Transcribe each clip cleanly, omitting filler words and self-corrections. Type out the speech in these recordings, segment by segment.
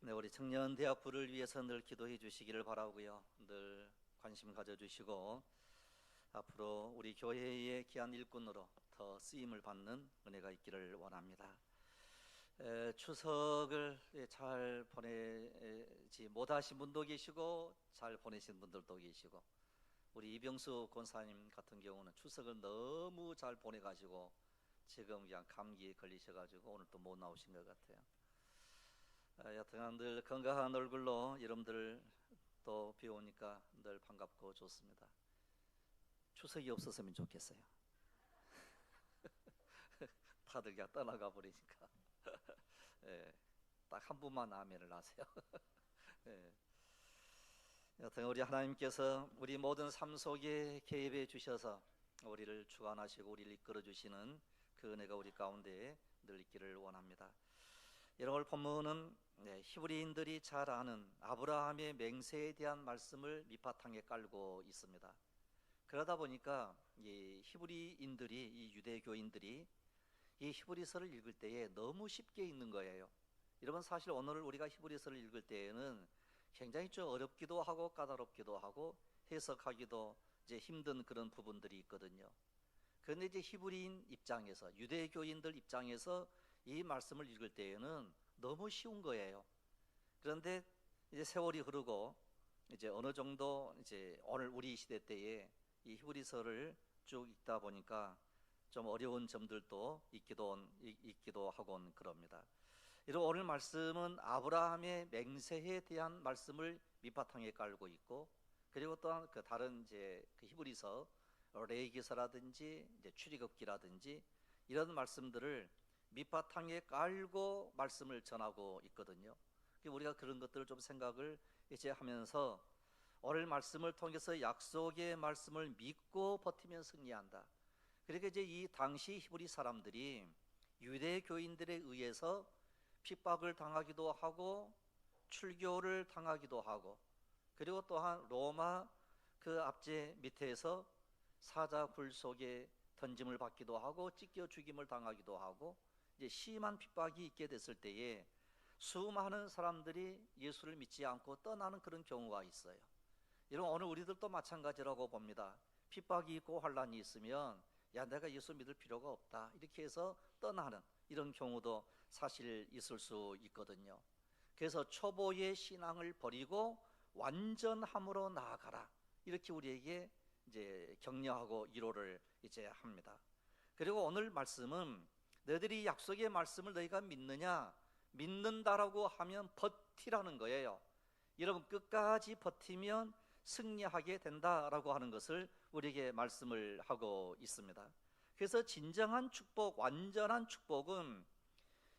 네, 우리 청년 대학부를 위해서 늘 기도해 주시기를 바라고요. 늘 관심 가져주시고 앞으로 우리 교회의 귀한 일꾼으로 더 쓰임을 받는 은혜가 있기를 원합니다. 추석을 잘 보내지 못하신 분도 계시고 잘 보내신 분들도 계시고, 우리 이병수 권사님 같은 경우는 추석을 너무 잘 보내가지고 지금 그냥 감기에 걸리셔가지고 오늘 또 못 나오신 것 같아요. 여튼 늘 건강한 얼굴로 여러분들 또 뵈오니까 늘 반갑고 좋습니다. 추석이 없었으면 좋겠어요. 다들 그냥 떠나가 버리니까. 예, 딱 한 분만 아멘을 하세요. 예. 여튼 우리 하나님께서 우리 모든 삶 속에 개입해 주셔서 우리를 주관하시고 우리를 이끌어 주시는 그 은혜가 우리 가운데 늘 있기를 원합니다. 오늘 본문은 히브리인들이 잘 아는 아브라함의 맹세에 대한 말씀을 밑바탕에 깔고 있습니다. 그러다 보니까 이 히브리인들이, 이 유대교인들이 이 히브리서를 읽을 때에 너무 쉽게 읽는 거예요. 여러분, 사실 오늘 우리가 히브리서를 읽을 때에는 굉장히 좀 어렵기도 하고 까다롭기도 하고 해석하기도 이제 힘든 그런 부분들이 있거든요. 그런데 이제 히브리인 입장에서, 유대교인들 입장에서 이 말씀을 읽을 때에는 너무 쉬운 거예요. 그런데 이제 세월이 흐르고 이제 어느 정도 이제 오늘 우리 시대 때에 이 히브리서를 쭉 읽다 보니까 좀 어려운 점들도 있기도 하곤 그럽니다. 이런 오늘 말씀은 아브라함의 맹세에 대한 말씀을 밑바탕에 깔고 있고, 그리고 또한 그 다른 이제 그 히브리서 레위기서라든지 이제 출애굽기라든지 이런 말씀들을 밑바탕에 깔고 말씀을 전하고 있거든요. 우리가 그런 것들을 좀 생각을 이제 하면서 오늘 말씀을 통해서 약속의 말씀을 믿고 버티면 승리한다. 그러니까 이제 이 당시 히브리 사람들이 유대 교인들에 의해서 핍박을 당하기도 하고 출교를 당하기도 하고, 그리고 또한 로마 그 압제 밑에서 사자굴 속에 던짐을 받기도 하고 찢겨 죽임을 당하기도 하고, 이제 심한 핍박이 있게 됐을 때에 수많은 사람들이 예수를 믿지 않고 떠나는 그런 경우가 있어요. 여러분, 오늘 우리들도 마찬가지라고 봅니다. 핍박이 있고 환란이 있으면 야, 내가 예수 믿을 필요가 없다, 이렇게 해서 떠나는 이런 경우도 사실 있을 수 있거든요. 그래서 초보의 신앙을 버리고 완전함으로 나아가라, 이렇게 우리에게 이제 격려하고 위로를 이제 합니다. 그리고 오늘 말씀은 너희들이 약속의 말씀을 너희가 믿느냐, 믿는다라고 하면 버티라는 거예요. 여러분, 끝까지 버티면 승리하게 된다라고 하는 것을 우리에게 말씀을 하고 있습니다. 그래서 진정한 축복, 완전한 축복은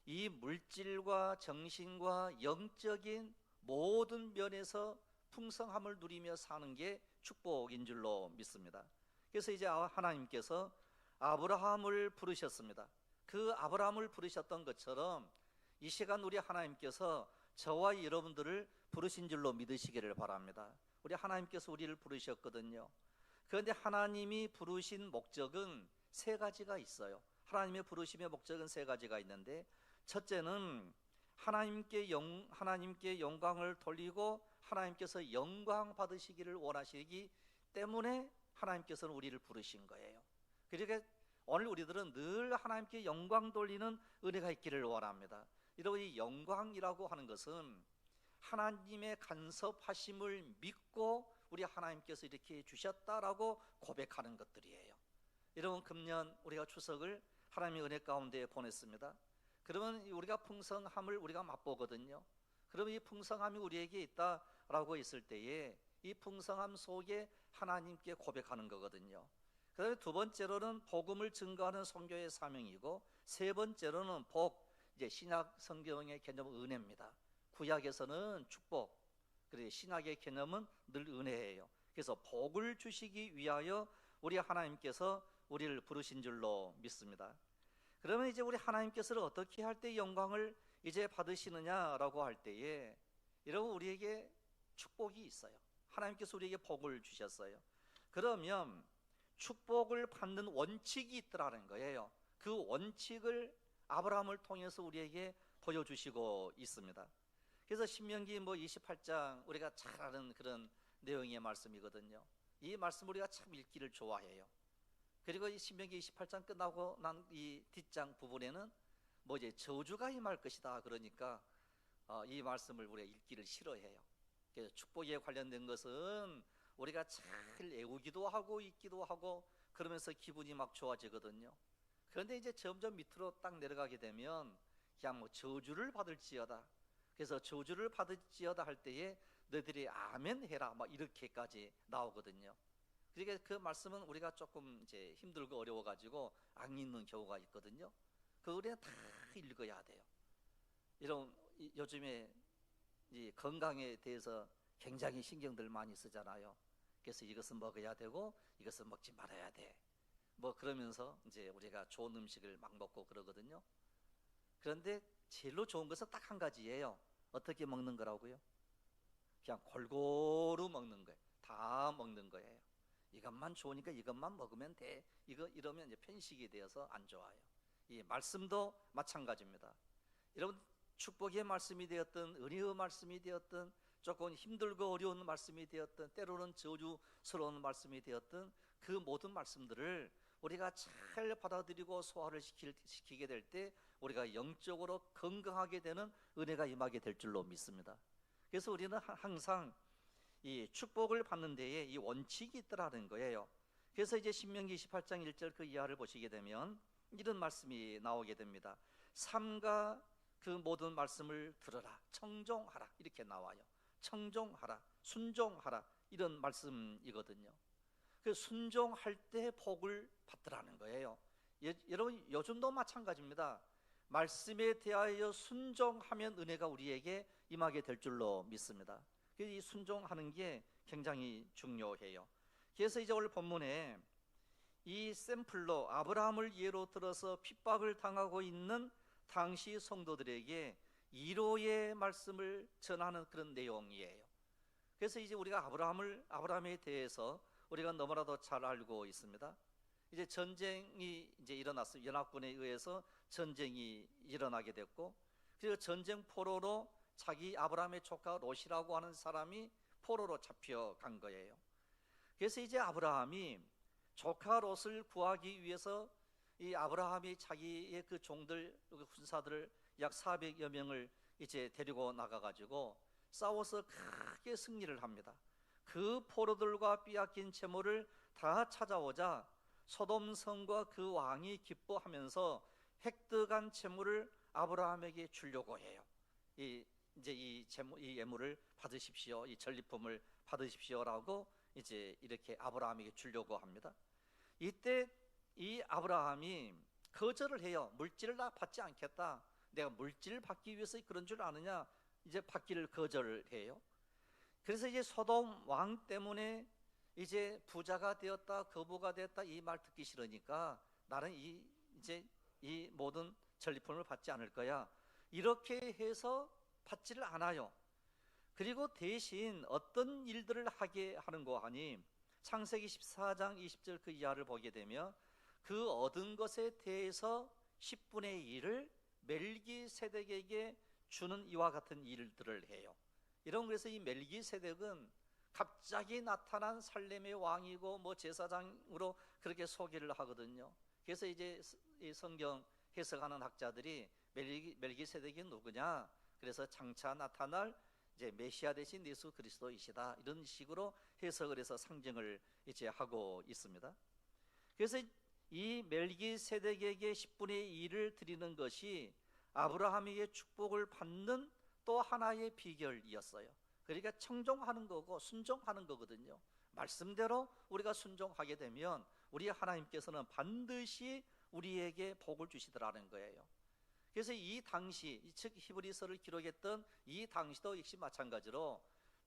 이 물질과 정신과 영적인 모든 면에서 풍성함을 누리며 사는 게 축복인 줄로 믿습니다. 그래서 이제 하나님께서 아브라함을 부르셨습니다. 그 아브라함을 부르셨던 것처럼 이 시간 우리 하나님께서 저와 여러분들을 부르신 줄로 믿으시기를 바랍니다. 우리 하나님께서 우리를 부르셨거든요. 그런데 하나님이 부르신 목적은 세 가지가 있어요. 하나님의 부르심의 목적은 세 가지가 있는데, 첫째는 하나님께 영광을 돌리고 하나님께서 영광 받으시기를 원하시기 때문에 하나님께서는 우리를 부르신 거예요. 그러니까 오늘 우리들은 늘 하나님께 영광 돌리는 은혜가 있기를 원합니다. 여러분, 이 영광이라고 하는 것은 하나님의 간섭하심을 믿고 우리 하나님께서 이렇게 주셨다라고 고백하는 것들이에요. 여러분, 금년 우리가 추석을 하나님의 은혜 가운데 보냈습니다. 그러면 우리가 풍성함을 우리가 맛보거든요. 그러면 이 풍성함이 우리에게 있다라고 했을 때에 이 풍성함 속에 하나님께 고백하는 거거든요. 그 다음에 두 번째로는 복음을 증거하는 선교의 사명이고, 세 번째로는 이제 신약 성경의 개념은 은혜입니다. 구약에서는 축복, 그리고 신약의 개념은 늘 은혜예요. 그래서 복을 주시기 위하여 우리 하나님께서 우리를 부르신 줄로 믿습니다. 그러면 이제 우리 하나님께서는 어떻게 할 때 영광을 이제 받으시느냐라고 할 때에, 여러분, 우리에게 축복이 있어요. 하나님께서 우리에게 복을 주셨어요. 그러면 축복을 받는 원칙이 있더라는 거예요. 그 원칙을 아브라함을 통해서 우리에게 보여주시고 있습니다. 그래서 신명기 28장 우리가 잘 아는 그런 내용의 말씀이거든요. 이 말씀 우리가 참 읽기를 좋아해요. 그리고 이 신명기 28장 끝나고 난 이 뒷장 부분에는 이제 저주가 임할 것이다 그러니까 이 말씀을 우리가 읽기를 싫어해요. 그래서 축복에 관련된 것은 우리가 잘 외우기도 하고 읽기도 하고 그러면서 기분이 막 좋아지거든요. 그런데 이제 점점 밑으로 딱 내려가게 되면 그냥 저주를 받을지어다, 그래서 저주를 받을지어다 할 때에 너희들이 아멘 해라 막 이렇게까지 나오거든요. 그러니까 그 말씀은 우리가 조금 이제 힘들고 어려워가지고 안 읽는 경우가 있거든요. 그걸 다 읽어야 돼요. 이런 요즘에 이 건강에 대해서 굉장히 신경들 많이 쓰잖아요. 그래서 이것은 먹어야 되고 이것은 먹지 말아야 돼. 그러면서 이제 우리가 좋은 음식을 막 먹고 그러거든요. 그런데 제일로 좋은 것은 딱 한 가지예요. 어떻게 먹는 거라고요? 그냥 골고루 먹는 거예요. 다 먹는 거예요. 이것만 좋으니까 이것만 먹으면 돼. 이러면 이제 편식이 되어서 안 좋아요. 이 말씀도 마찬가지입니다. 여러분, 축복의 말씀이 되었든 은혜의 말씀이 되었든 조금 힘들고 어려운 말씀이 되었든 때로는 저주스러운 말씀이 되었든 그 모든 말씀들을 우리가 잘 받아들이고 소화를 시키게 될 때 우리가 영적으로 건강하게 되는 은혜가 임하게 될 줄로 믿습니다. 그래서 우리는 항상 이 축복을 받는 데에 이 원칙이 있더라는 거예요. 그래서 이제 신명기 28장 1절 그 이하를 보시게 되면 이런 말씀이 나오게 됩니다. 삼가 그 모든 말씀을 들어라, 청종하라 이렇게 나와요. 청종하라, 순종하라 이런 말씀이거든요. 그 순종할 때 복을 받더라는 거예요. 여러분, 요즘도 마찬가지입니다. 말씀에 대하여 순종하면 은혜가 우리에게 임하게 될 줄로 믿습니다. 그래서 이 순종하는 게 굉장히 중요해요. 그래서 이제 오늘 본문에 이 샘플로 아브라함을 예로 들어서 핍박을 당하고 있는 당시 성도들에게 위로의 말씀을 전하는 그런 내용이에요. 그래서 이제 우리가 아브라함에 대해서 우리가 너무나도 잘 알고 있습니다. 이제 전쟁이 이제 일어났어요. 연합군에 의해서 전쟁이 일어나게 됐고, 그리고 전쟁 포로로 자기 아브라함의 조카 롯이라고 하는 사람이 포로로 잡혀간 거예요. 그래서 이제 아브라함이 조카 롯을 구하기 위해서 이 아브라함이 자기의 그 종들, 군사들을 약 400여 명을 이제 데리고 나가가지고 싸워서 크게 승리를 합니다. 그 포로들과 빼앗긴 재물을 다 찾아오자 소돔 성과 그 왕이 기뻐하면서 획득한 재물을 아브라함에게 주려고 해요. 이제 이 예물을 받으십시오, 이 전리품을 받으십시오라고 이제 이렇게 아브라함에게 주려고 합니다. 이때 이 아브라함이 거절을 해요. 물질을 나 받지 않겠다. 내가 물질을 받기 위해서 그런 줄 아느냐? 이제 받기를 거절을 해요. 그래서 이제 소돔 왕 때문에 이제 부자가 되었다, 거부가 되었다 이 말 듣기 싫으니까 나는 이제 이 모든 전리품을 받지 않을 거야. 이렇게 해서 받지를 않아요. 그리고 대신 어떤 일들을 하게 하는고 하니 창세기 14장 20절 그 이하를 보게 되면 그 얻은 것에 대해서 10분의 1을 멜기세덱에게 주는 이와 같은 일들을 해요. 그래서 이 멜기세덱은 갑자기 나타난 살렘의 왕이고 제사장으로 그렇게 소개를 하거든요. 그래서 이제 이 성경 해석하는 학자들이 멜기세덱이 누구냐? 그래서 장차 나타날 이제 메시아 대신 예수 그리스도이시다 이런 식으로 해석을 해서 상징을 이제 하고 있습니다. 그래서 이 멜기세덱에게 10분의 1을 드리는 것이 아브라함에게 축복을 받는 또 하나의 비결이었어요. 그러니까 청종하는 거고 순종하는 거거든요. 말씀대로 우리가 순종하게 되면 우리 하나님께서는 반드시 우리에게 복을 주시더라는 거예요. 그래서 이 당시, 즉 히브리서를 기록했던 이 당시도 역시 마찬가지로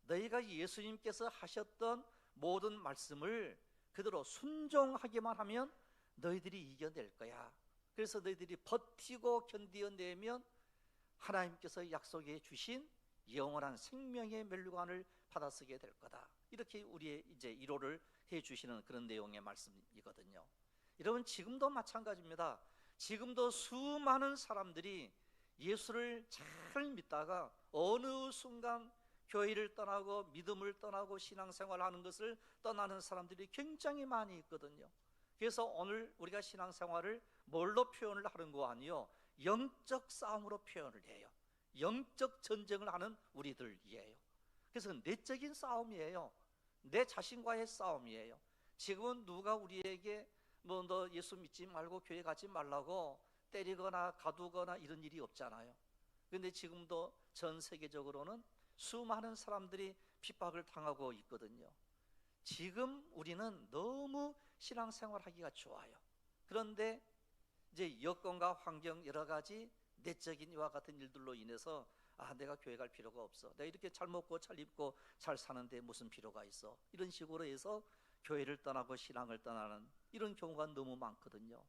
너희가 예수님께서 하셨던 모든 말씀을 그대로 순종하기만 하면 너희들이 이겨낼 거야. 그래서 너희들이 버티고 견디어내면 하나님께서 약속해 주신 영원한 생명의 멸류관을 받아쓰게 될 거다. 이렇게 우리의 이제 위로를 해 주시는 그런 내용의 말씀이거든요. 여러분, 지금도 마찬가지입니다. 지금도 수많은 사람들이 예수를 잘 믿다가 어느 순간 교회를 떠나고 믿음을 떠나고 신앙생활을 하는 것을 떠나는 사람들이 굉장히 많이 있거든요. 그래서 오늘 우리가 신앙생활을 뭘로 표현을 하는 거 아니요, 영적 싸움으로 표현을 해요. 영적 전쟁을 하는 우리들이에요. 그래서 내적인 싸움이에요. 내 자신과의 싸움이에요. 지금은 누가 우리에게 뭐 너 예수 믿지 말고 교회 가지 말라고 때리거나 가두거나 이런 일이 없잖아요. 그런데 지금도 전 세계적으로는 수많은 사람들이 핍박을 당하고 있거든요. 지금 우리는 너무 신앙생활하기가 좋아요. 그런데 이제 여건과 환경 여러 가지 내적인 이와 같은 일들로 인해서 내가 교회 갈 필요가 없어, 내가 이렇게 잘 먹고 잘 입고 잘 사는데 무슨 필요가 있어, 이런 식으로 해서 교회를 떠나고 신앙을 떠나는 이런 경우가 너무 많거든요.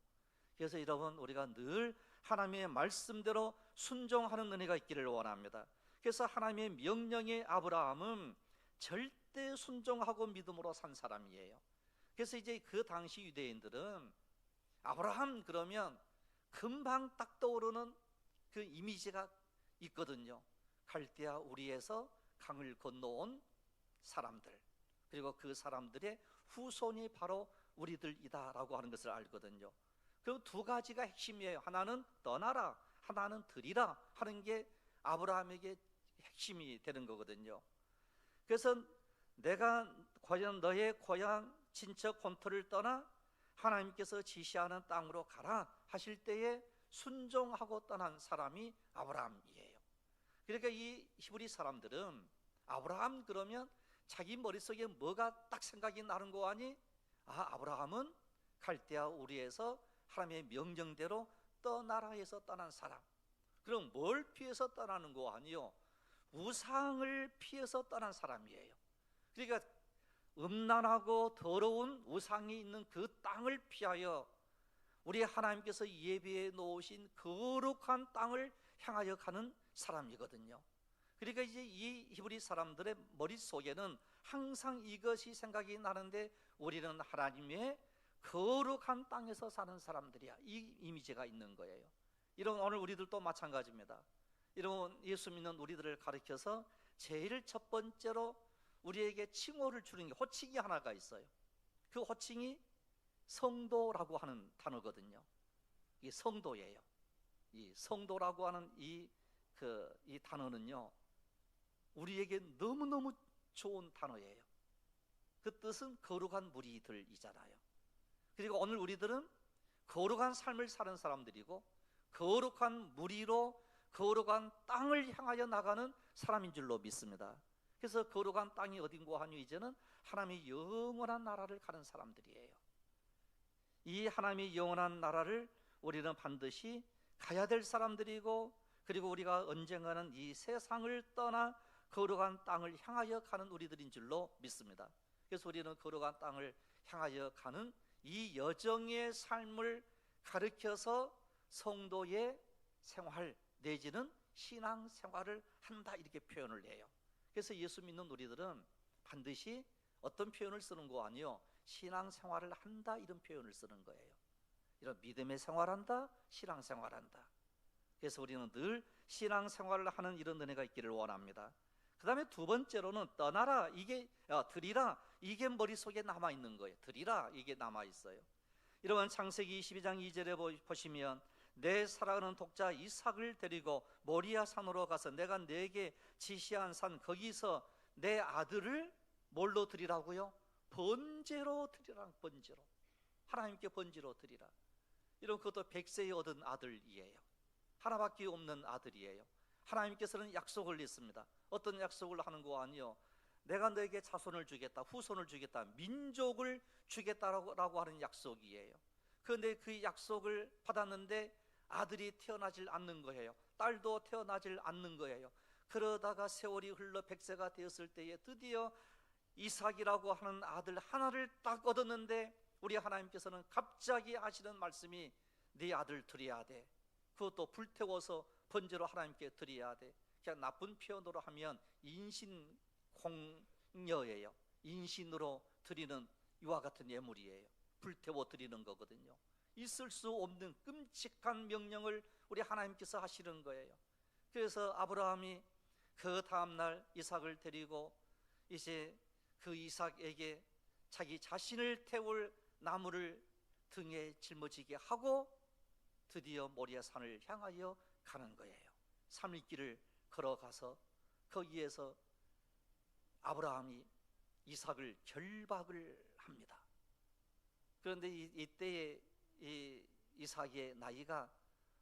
그래서 여러분, 우리가 늘 하나님의 말씀대로 순종하는 은혜가 있기를 원합니다. 그래서 하나님의 명령에 아브라함은 절대 순종하고 믿음으로 산 사람이에요. 그래서 이제 그 당시 유대인들은 아브라함 그러면 금방 딱 떠오르는 그 이미지가 있거든요. 갈대아 우리에서 강을 건너온 사람들, 그리고 그 사람들의 후손이 바로 우리들이다라고 하는 것을 알거든요. 그 두 가지가 핵심이에요. 하나는 떠나라, 하나는 들이라 하는 게 아브라함에게 핵심이 되는 거거든요. 그래서 내가 과연 너의 고향 친척 본토를 떠나 하나님께서 지시하는 땅으로 가라 하실 때에 순종하고 떠난 사람이 아브라함이에요. 그러니까 이 히브리 사람들은 아브라함 그러면 자기 머릿속에 뭐가 딱 생각이 나는 거 아니? 아브라함은 갈대아 우리에서 하나님의 명령대로 떠나라 해서 떠난 사람. 그럼 뭘 피해서 떠나는 거 아니요? 우상을 피해서 떠난 사람이에요. 그러니까 음란하고 더러운 우상이 있는 그 땅을 피하여 우리 하나님께서 예비해 놓으신 거룩한 땅을 향하여 가는 사람이거든요. 그러니까 이제 이 히브리 사람들의 머릿속에는 항상 이것이 생각이 나는데, 우리는 하나님의 거룩한 땅에서 사는 사람들이야, 이 이미지가 있는 거예요. 이런 오늘 우리들도 마찬가지입니다. 이런 예수 믿는 우리들을 가르쳐서 제일 첫 번째로 우리에게 칭호를 주는 게, 호칭이 하나가 있어요. 그 호칭이 성도라고 하는 단어거든요. 이 성도예요. 이 성도라고 하는 이 단어는요, 우리에게 너무너무 좋은 단어예요. 그 뜻은 거룩한 무리들이잖아요. 그리고 오늘 우리들은 거룩한 삶을 사는 사람들이고 거룩한 무리로 거룩한 땅을 향하여 나가는 사람인 줄로 믿습니다. 그래서 거룩한 땅이 어딘고 하니 이제는 하나님의 영원한 나라를 가는 사람들이에요. 이 하나님의 영원한 나라를 우리는 반드시 가야 될 사람들이고, 그리고 우리가 언젠가는 이 세상을 떠나 거룩한 땅을 향하여 가는 우리들인 줄로 믿습니다. 그래서 우리는 거룩한 땅을 향하여 가는 이 여정의 삶을 가르쳐서 성도의 생활 내지는 신앙 생활을 한다, 이렇게 표현을 해요. 그래서 예수 믿는 우리들은 반드시 어떤 표현을 쓰는 거 아니요, 신앙 생활을 한다, 이런 표현을 쓰는 거예요. 이런 믿음의 생활한다, 신앙 생활한다. 그래서 우리는 늘 신앙 생활을 하는 이런 은혜가 있기를 원합니다. 그 다음에 두 번째로는 떠나라, 이게 드리라, 이게 머릿속에 남아있는 거예요. 드리라, 이게 남아있어요. 여러분 창세기 22장 2절에 보시면, 내 사랑하는 독자 이삭을 데리고 모리아 산으로 가서 내가 내게 지시한 산, 거기서 내 아들을 뭘로 드리라고요? 번제로 드리라. 번제로, 하나님께 번제로 드리라. 이런, 그것도 100세에 얻은 아들이에요. 하나밖에 없는 아들이에요. 하나님께서는 약속을 했습니다. 어떤 약속을 하는 거 아니요, 내가 너에게 자손을 주겠다, 후손을 주겠다, 민족을 주겠다라고 하는 약속이에요. 그런데 그 약속을 받았는데 아들이 태어나질 않는 거예요. 딸도 태어나질 않는 거예요. 그러다가 세월이 흘러 100세가 되었을 때에 드디어 이삭이라고 하는 아들 하나를 딱 얻었는데, 우리 하나님께서는 갑자기 하시는 말씀이, 네 아들 드려야 돼. 그것도 불태워서 번제로 하나님께 드려야 돼. 그냥 나쁜 표현으로 하면 인신공여예요. 인신으로 드리는 이와 같은 예물이에요. 불태워 드리는 거거든요. 있을 수 없는 끔찍한 명령을 우리 하나님께서 하시는 거예요. 그래서 아브라함이 그 다음날 이삭을 데리고 이제 그 이삭에게 자기 자신을 태울 나무를 등에 짊어지게 하고 드디어 모리아 산을 향하여 가는 거예요. 3일 길을 걸어가서 거기에서 아브라함이 이삭을 결박을 합니다. 그런데 이때에 이 이삭의 나이가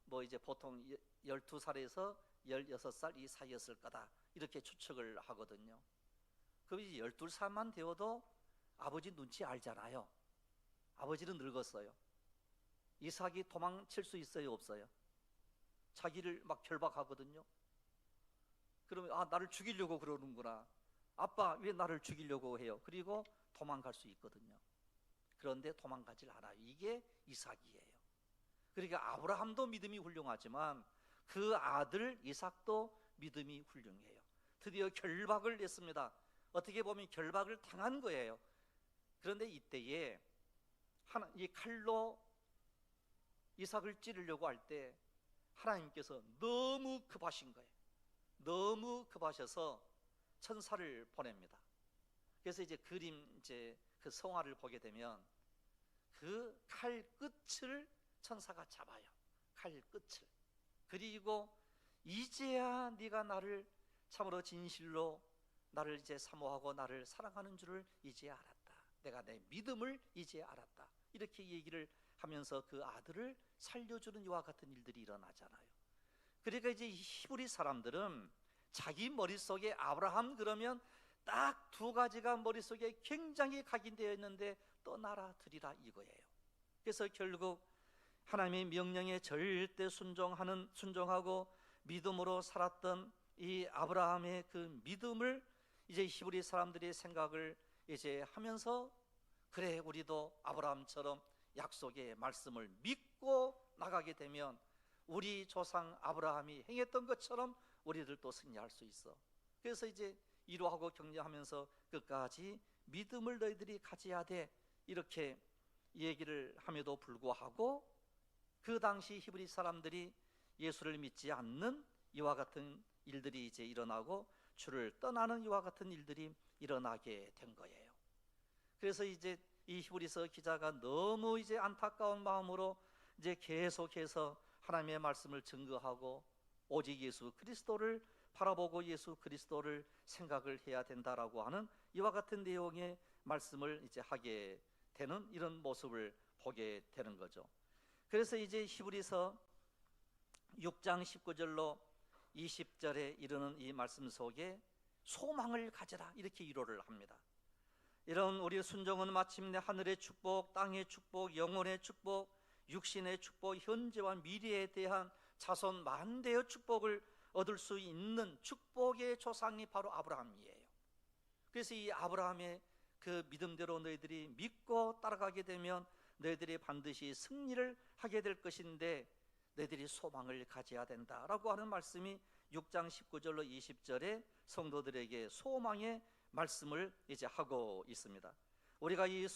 뭐 이제 보통 12살에서 16살 이 사이였을 거다, 이렇게 추측을 하거든요. 그럼 이제 12살만 되어도 아버지 눈치 알잖아요. 아버지는 늙었어요. 이삭이 도망칠 수 있어요, 없어요? 자기를 막 결박하거든요. 그러면 아, 나를 죽이려고 그러는구나, 아빠 왜 나를 죽이려고 해요? 그리고 도망갈 수 있거든요. 그런데 도망가질 않아요. 이게 이삭이에요. 그러니까 아브라함도 믿음이 훌륭하지만 그 아들 이삭도 믿음이 훌륭해요. 드디어 결박을 냈습니다. 어떻게 보면 결박을 당한 거예요. 그런데 이때에 이 칼로 이삭을 찌르려고 할 때 하나님께서 너무 급하신 거예요. 너무 급하셔서 천사를 보냅니다. 그래서 이제 그림, 이제 그 성화를 보게 되면 그 칼 끝을 천사가 잡아요. 칼 끝을. 그리고 이제야 네가 나를 참으로 진실로 나를 이제 사모하고 나를 사랑하는 줄을 이제 알았다. 내가 내 믿음을 이제 알았다. 이렇게 얘기를 하면서 그 아들을 살려주는 이와 같은 일들이 일어나잖아요. 그러니까 이제 히브리 사람들은 자기 머릿속에 아브라함 그러면 딱 두 가지가 머릿속에 굉장히 각인되어 있는데 떠나라 드리라 이거예요. 그래서 결국 하나님의 명령에 절대 순종하고 믿음으로 살았던 이 아브라함의 그 믿음을 이제 히브리 사람들이 생각을 이제 하면서, 그래 우리도 아브라함처럼 약속의 말씀을 믿고 나가게 되면 우리 조상 아브라함이 행했던 것처럼 우리들도 승리할 수 있어. 그래서 이제 위로하고 격려하면서 끝까지 믿음을 너희들이 가져야 돼, 이렇게 얘기를 함에도 불구하고 그 당시 히브리 사람들이 예수를 믿지 않는 이와 같은 일들이 이제 일어나고 주를 떠나는 이와 같은 일들이 일어나게 된 거예요. 그래서 이제 이 히브리서 기자가 너무 이제 안타까운 마음으로 이제 계속해서 하나님의 말씀을 증거하고 오직 예수 그리스도를 바라보고 예수 그리스도를 생각을 해야 된다라고 하는 이와 같은 내용의 말씀을 이제 하게 되는 이런 모습을 보게 되는 거죠. 그래서 이제 히브리서 6장 19절로 20절에 이르는 이 말씀 속에 소망을 가져라 이렇게 위로를 합니다. 이런 우리 순종은 마침내 하늘의 축복, 땅의 축복, 영혼의 축복, 육신의 축복, 현재와 미래에 대한 자손 만대의 축복을 얻을 수 있는 축복의 조상이 바로 아브라함이에요. 그래서 이 아브라함의 그 믿음대로 너희들이 믿고 따라가게 되면 너희들이 반드시 승리를 하게 될 것인데 너희들이 소망을 가져야 된다라고 하는 말씀이 6장 19절로 20절에 성도들에게 소망의 말씀을 이제 하고 있습니다. 우리가 이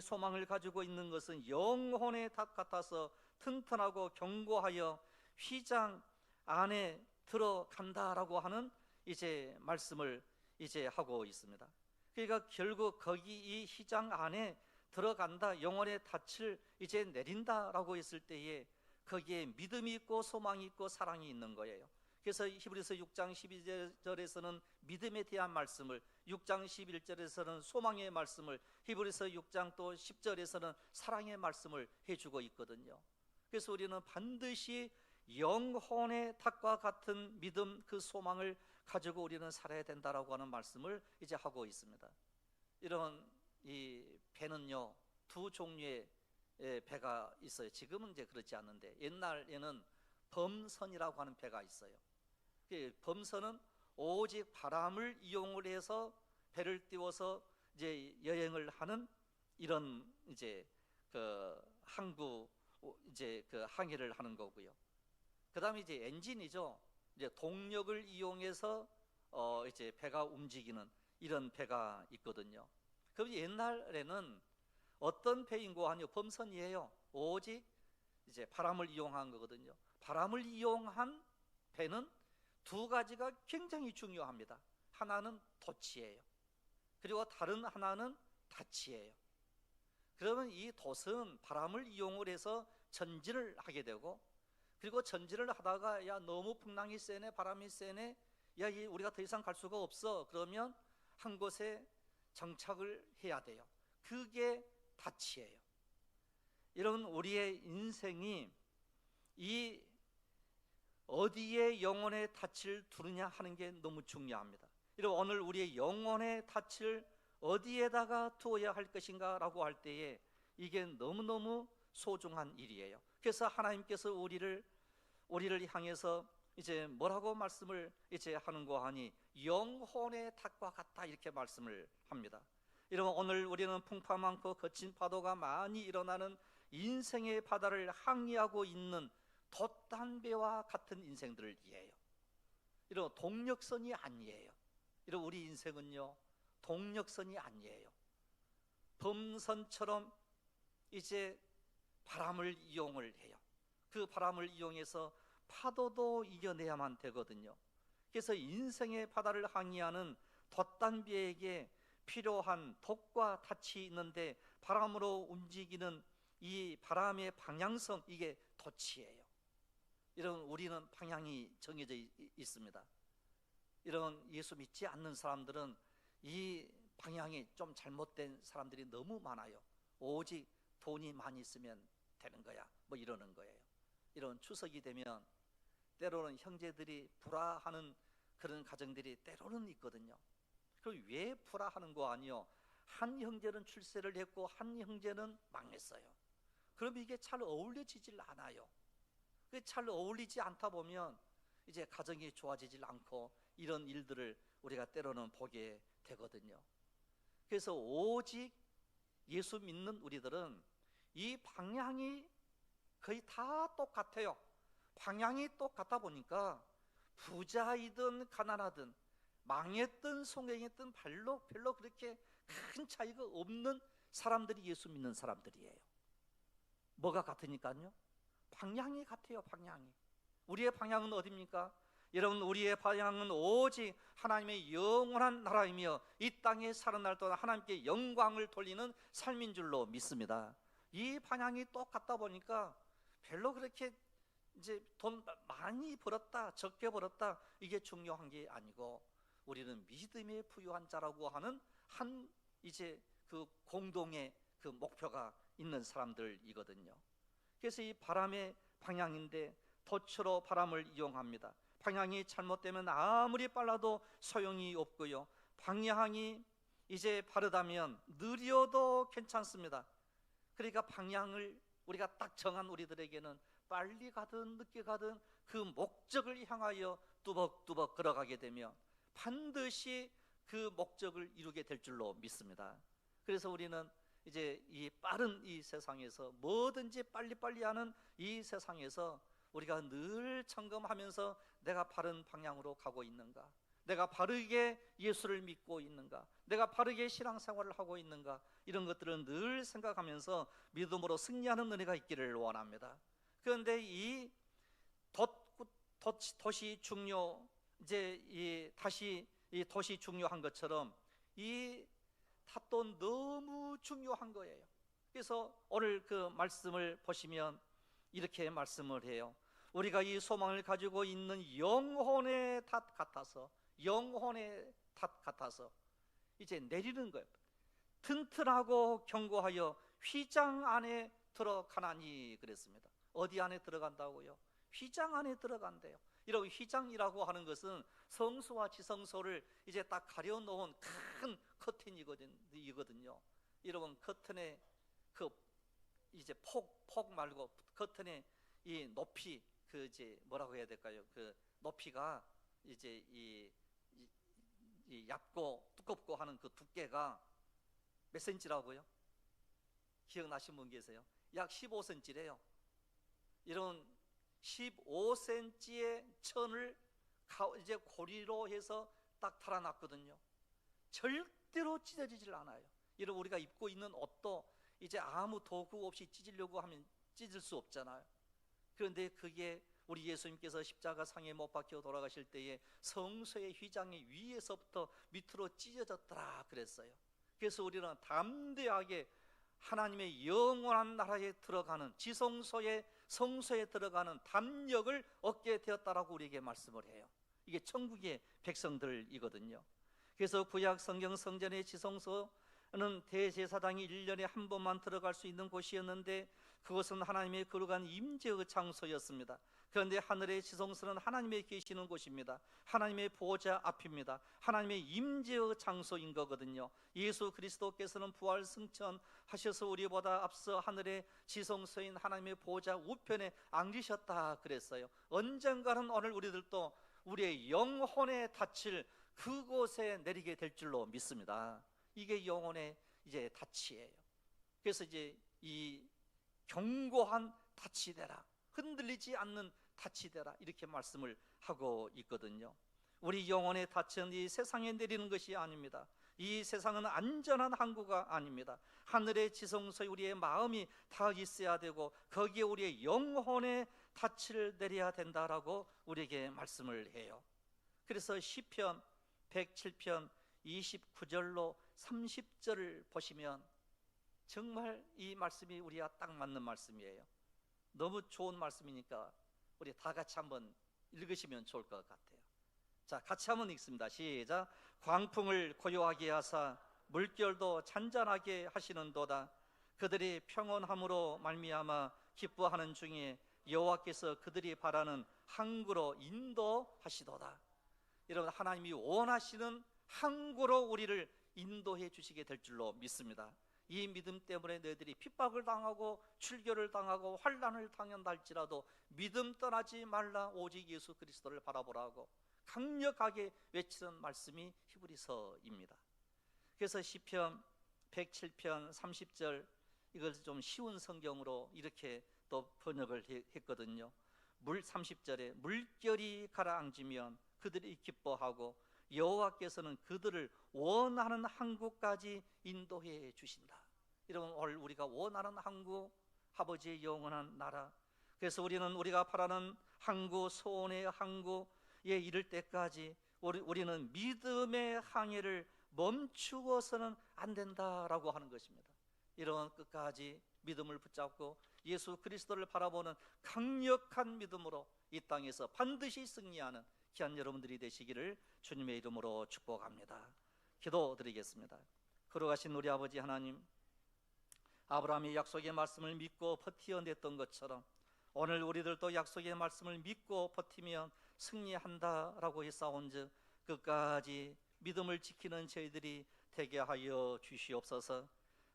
소망을 가지고 있는 것은 영혼의 탑 같아서 튼튼하고 견고하여 휘장 안에 들어간다라고 하는 이제 말씀을 이제 하고 있습니다. 그러니까 결국 거기 이 휘장 안에 들어간다, 영혼의 닻을 이제 내린다라고 했을 때에 거기에 믿음이 있고 소망이 있고 사랑이 있는 거예요. 그래서 히브리서 6장 12절에서는 믿음에 대한 말씀을, 6장 11절에서는 소망의 말씀을, 히브리서 6장 또 10절에서는 사랑의 말씀을 해주고 있거든요. 그래서 우리는 반드시 영혼의 탑과 같은 믿음, 그 소망을 가지고 우리는 살아야 된다라고 하는 말씀을 이제 하고 있습니다. 이런 이 배는요 두 종류의 배가 있어요. 지금은 이제 그렇지 않는데 옛날에는 범선이라고 하는 배가 있어요. 범선은 오직 바람을 이용을 해서 배를 띄워서 이제 여행을 하는 이런 이제 그 항구 이제 그 항해를 하는 거고요. 그다음에 이제 엔진이죠. 이제 동력을 이용해서 이제 배가 움직이는 이런 배가 있거든요. 그럼 옛날에는 어떤 배인고 하니 범선이에요. 오직 이제 바람을 이용한 거거든요. 바람을 이용한 배는 두 가지가 굉장히 중요합니다. 하나는 돛이에요. 그리고 다른 하나는 닻이에요. 그러면 이 돛은 바람을 이용을 해서 전진을 하게 되고, 그리고 전진을 하다가 야 너무 풍랑이 세네, 바람이 세네, 야 우리가 더 이상 갈 수가 없어. 그러면 한 곳에 정착을 해야 돼요. 그게 닻이에요. 이런 우리의 인생이 이 어디에 영혼의 닻을 두느냐 하는 게 너무 중요합니다. 이런 오늘 우리의 영혼의 닻을 어디에다가 두어야 할 것인가 라고 할 때에 이게 너무너무 소중한 일이에요. 그래서 하나님께서 우리를 향해서 이제 뭐라고 말씀을 이제 하는고 하니 영혼의 탑과 같다 이렇게 말씀을 합니다. 여러분, 오늘 우리는 풍파 많고 거친 파도가 많이 일어나는 인생의 바다를 항해하고 있는 돛단배와 같은 인생들을 이해해요. 이런 동력선이 아니에요. 이런 우리 인생은요, 동력선이 아니에요. 범선처럼 이제 바람을 이용을 해요. 그 바람을 이용해서 파도도 이겨내야만 되거든요. 그래서 인생의 바다를 항해하는 돛단배에게 필요한 돛과 닻이 있는데, 바람으로 움직이는 이 바람의 방향성, 이게 돛이에요. 이런 우리는 방향이 정해져 있습니다. 이런 예수 믿지 않는 사람들은 이 방향이 좀 잘못된 사람들이 너무 많아요. 오직 돈이 많이 있으면 되는 거야, 뭐 이러는 거예요. 이런 추석이 되면 때로는 형제들이 불화하는 그런 가정들이 때로는 있거든요. 그럼 왜 불화하는 거 아니요? 한 형제는 출세를 했고 한 형제는 망했어요. 그럼 이게 잘 어울려지질 않아요. 잘 어울리지 않다 보면 이제 가정이 좋아지질 않고 이런 일들을 우리가 때로는 보게 되거든요. 그래서 오직 예수 믿는 우리들은 이 방향이 거의 다 똑같아요. 방향이 똑같다 보니까 부자이든 가난하든 망했든 성공했든 별로 그렇게 큰 차이가 없는 사람들이 예수 믿는 사람들이에요. 뭐가 같으니까요? 방향이 같아요. 방향이. 우리의 방향은 어디입니까? 여러분, 우리의 방향은 오직 하나님의 영원한 나라이며 이 땅에 사는 날 동안 하나님께 영광을 돌리는 삶인 줄로 믿습니다. 이 방향이 똑같다 보니까 별로 그렇게 이제 돈 많이 벌었다 적게 벌었다 이게 중요한 게 아니고, 우리는 믿음에 부유한 자라고 하는 한 이제 그 공동의 그 목표가 있는 사람들이거든요. 그래서 이 바람의 방향인데 돛으로 바람을 이용합니다. 방향이 잘못되면 아무리 빨라도 소용이 없고요, 방향이 이제 바르다면 느려도 괜찮습니다. 그러니까 방향을 우리가 딱 정한 우리들에게는 빨리 가든 늦게 가든 그 목적을 향하여 뚜벅뚜벅 걸어가게 되면 반드시 그 목적을 이루게 될 줄로 믿습니다. 그래서 우리는 이제 이 빠른 이 세상에서, 뭐든지 빨리빨리 하는 이 세상에서 우리가 늘 점검하면서 내가 바른 방향으로 가고 있는가, 내가 바르게 예수를 믿고 있는가, 내가 바르게 신앙생활을 하고 있는가, 이런 것들을 늘 생각하면서 믿음으로 승리하는 은혜가 있기를 원합니다. 그런데 이 돛이 중요, 이제 다시 이 돛이 중요한 것처럼 이 탓도 너무 중요한 거예요. 그래서 오늘 그 말씀을 보시면 이렇게 말씀을 해요. 우리가 이 소망을 가지고 있는 영혼의 탓 같아서, 영혼의 탓 같아서 이제 내리는 거예요. 튼튼하고 견고하여 휘장 안에 들어가나니 그랬습니다. 어디 안에 들어간다고요? 휘장 안에 들어간대요. 이런 휘장이라고 하는 것은 성소와 지성소를 이제 딱 가려놓은 큰 커튼이거든요. 여러분, 커튼의 그 이제 폭 말고 커튼의 이 높이, 그 이제 뭐라고 해야 될까요? 그 높이가 이제 이 얇고 두껍고 하는 그 두께가 몇 센치라고요? 기억나신 분 계세요? 약 15cm래요. 이런 15cm의 천을 이제 고리로 해서 딱 달아놨거든요. 절대로 찢어지질 않아요. 이런 우리가 입고 있는 옷도 이제 아무 도구 없이 찢으려고 하면 찢을 수 없잖아요. 그런데 그게 우리 예수님께서 십자가 상에 못 박혀 돌아가실 때에 성소의 휘장이 위에서부터 밑으로 찢어졌더라 그랬어요. 그래서 우리는 담대하게 하나님의 영원한 나라에 들어가는, 지성소의 성소에 들어가는 담력을 얻게 되었다라고 우리에게 말씀을 해요. 이게 천국의 백성들이거든요. 그래서 구약 성경 성전의 지성소는 대제사장이 1년에 한 번만 들어갈 수 있는 곳이었는데, 그것은 하나님의 거룩한 임재의 장소였습니다. 그런데 하늘의 지성소는 하나님의 계시는 곳입니다. 하나님의 보좌 앞입니다. 하나님의 임재의 장소인 거거든요. 예수 그리스도께서는 부활 승천하셔서 우리보다 앞서 하늘의 지성소인 하나님의 보좌 우편에 앉으셨다 그랬어요. 언젠가는 오늘 우리들도 우리의 영혼의 닻을 그곳에 내리게 될 줄로 믿습니다. 이게 영혼의 이제 닻이에요. 그래서 이제 이 견고한 닻이 되라, 흔들리지 않는 닻이 되라, 이렇게 말씀을 하고 있거든요. 우리 영혼의 닻은 이 세상에 내리는 것이 아닙니다. 이 세상은 안전한 항구가 아닙니다. 하늘의 지성소에 우리의 마음이 다 있어야 되고, 거기에 우리의 영혼의 닻을 내려야 된다라고 우리에게 말씀을 해요. 그래서 시편 107편 29절로 30절을 보시면 정말 이 말씀이 우리와 딱 맞는 말씀이에요. 너무 좋은 말씀이니까 우리 다 같이 한번 읽으시면 좋을 것 같아요. 자, 같이 한번 읽습니다. 시작. 광풍을 고요하게 하사 물결도 잔잔하게 하시는도다. 그들이 평온함으로 말미암아 기뻐하는 중에 여호와께서 그들이 바라는 항구로 인도하시도다. 여러분, 하나님이 원하시는 항구로 우리를 인도해 주시게 될 줄로 믿습니다. 이 믿음 때문에 너희들이 핍박을 당하고 출교를 당하고 환난을 당한다 할지라도 믿음 떠나지 말라, 오직 예수 그리스도를 바라보라고 강력하게 외치는 말씀이 히브리서입니다. 그래서 시편 107편 30절, 이걸 좀 쉬운 성경으로 이렇게 또 번역을 했거든요. 30절에 물결이 가라앉으면 그들이 기뻐하고 여호와께서는 그들을 원하는 항구까지 인도해 주신다. 여러분, 오늘 우리가 원하는 항구, 아버지의 영원한 나라, 그래서 우리는 우리가 바라는 항구, 소원의 항구에 이를 때까지 우리는 믿음의 항해를 멈추어서는 안 된다라고 하는 것입니다. 이런 끝까지 믿음을 붙잡고 예수 그리스도를 바라보는 강력한 믿음으로 이 땅에서 반드시 승리하는 귀한 여러분들이 되시기를 주님의 이름으로 축복합니다. 기도드리겠습니다. 걸어가신 우리 아버지 하나님, 아브라함이 약속의 말씀을 믿고 버티어냈던 것처럼 오늘 우리들도 약속의 말씀을 믿고 버티면 승리한다라고 했사온즉 끝까지 믿음을 지키는 저희들이 되게 하여 주시옵소서.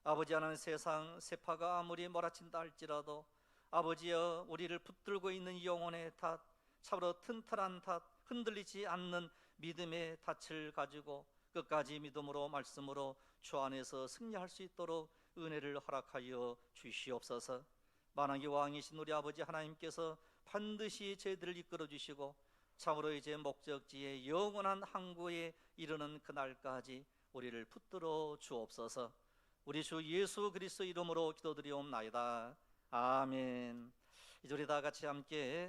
아버지 하나님, 세상 세파가 아무리 몰아친다 할지라도 아버지여, 우리를 붙들고 있는 영혼의 탓, 참으로 튼튼한 탓, 흔들리지 않는 믿음의 닻을 가지고 끝까지 믿음으로 말씀으로 주 안에서 승리할 수 있도록 은혜를 허락하여 주시옵소서. 만왕의 왕이신 우리 아버지 하나님께서 반드시 저희들을 이끌어 주시고 참으로 이제 목적지에 영원한 항구에 이르는 그날까지 우리를 붙들어 주옵소서. 우리 주 예수 그리스도 이름으로 기도드리옵나이다. 아멘. 이제 우리 다 같이 함께